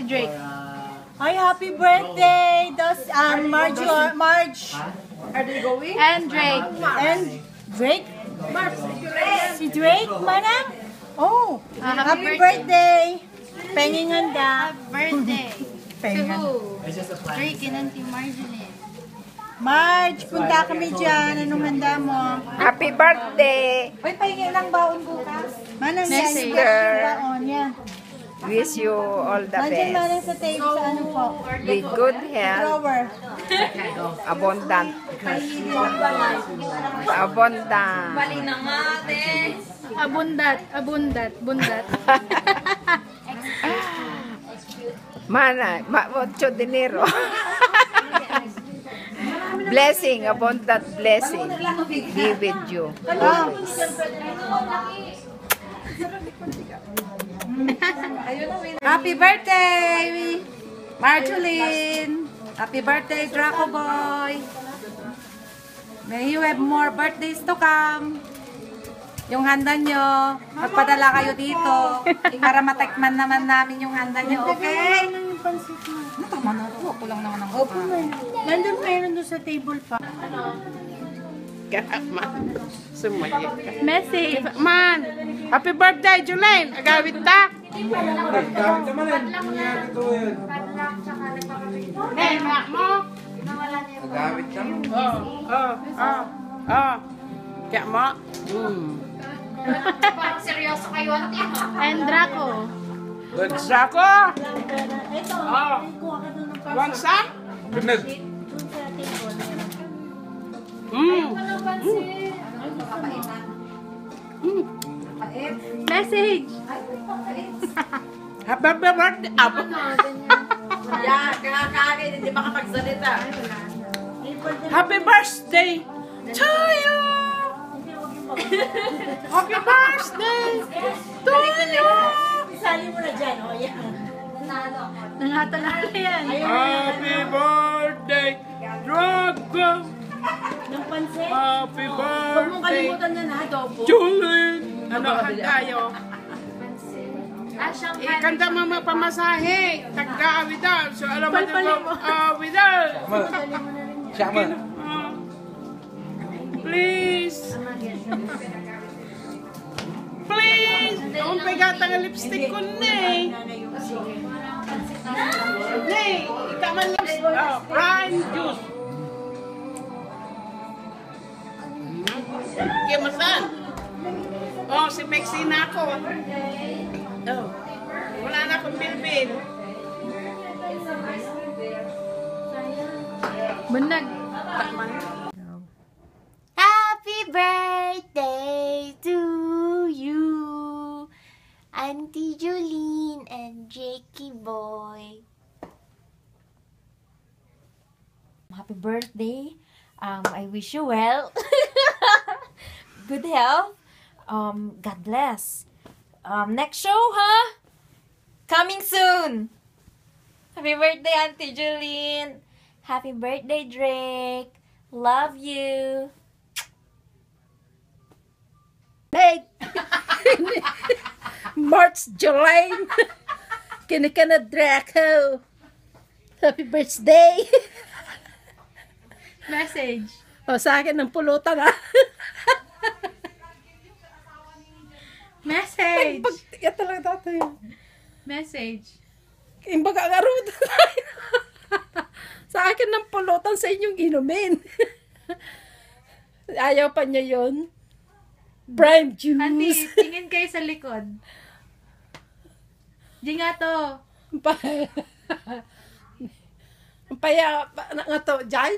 Drake. Hi, happy birthday! Marge. Are they going? And Drake. And Drake? Si Drake, manang? Oh, happy birthday! Penging handa. Happy birthday. To Pengen. who? Drake and Auntie Marjorie. Marge, punta kami dyan. Anong handa mo? Happy birthday! Uy, pahingi lang baon bukas. Manang Message. yan. Baon yan. Wish you all the Nandyan best. manang sa table sa ano po. With good health, Drawer. abundant. Abundant. Bali na nga, te. Bundat. Mucho dinero. Blessing, abundant blessing. Be with you. Always. Happy birthday, Marjoline. Happy birthday, Draco Boy. May you have more birthdays to come. Yung handa nyo, magpadala kayo dito para matikman naman namin yung handa nyo, okay? Ano tama na ito? Ako lang naman ang Nandun meron doon sa table pa. Sumayik ka. Message. Man. Happy birthday, Julaine. Agawit ta. Eh, mak mo. Gamit lang. Kaya mo. Seryoso kayo, ate. And Draco. Draco! Ito, Oh. kuha ka doon ng parcel. Wangsa? Tunog. Doon sa table. Message. Happy birthday! Yan, kakakain, hindi makapagsalita. Happy birthday to you! Happy birthday to you! Isali mo na dyan, o yan. Nangatalala yan. Happy birthday, Draco! Ng pansin. Happy Huwag mong birthday, kalimutan na na, adobo. Julian! Ano tayo? Asyang Ikanta mama pamasahe. Tagka-awidal. So alam mo dito, awidal. Siya mo. Please. Please. Ang pagata ng lipstick ko, Nay. Nay, ikaman lipstick. Prime juice. Kimasan. Oh, si Mexina ako. Oh. Wala na akong bilbil. Bunag. Happy birthday to you, Auntie Jolene and Jakey Boy. Happy birthday. I wish you well. Good health. God bless. Next show, huh? Coming soon. Happy birthday, Auntie Jolene. Happy birthday, Drake. Love you. Hey! March, July. Kinikana Draco. Happy birthday. Message. O, sa akin ng pulutan, ha? Message. Pagtiga talaga tayo. Message. Imbaga nga rin tayo. Sa akin ng pulutan sa inyong inumin. Ayaw pa niya yun. Prime juice. Auntie, tingin kayo sa likod. Di nga to. Paya, nga to, Jai?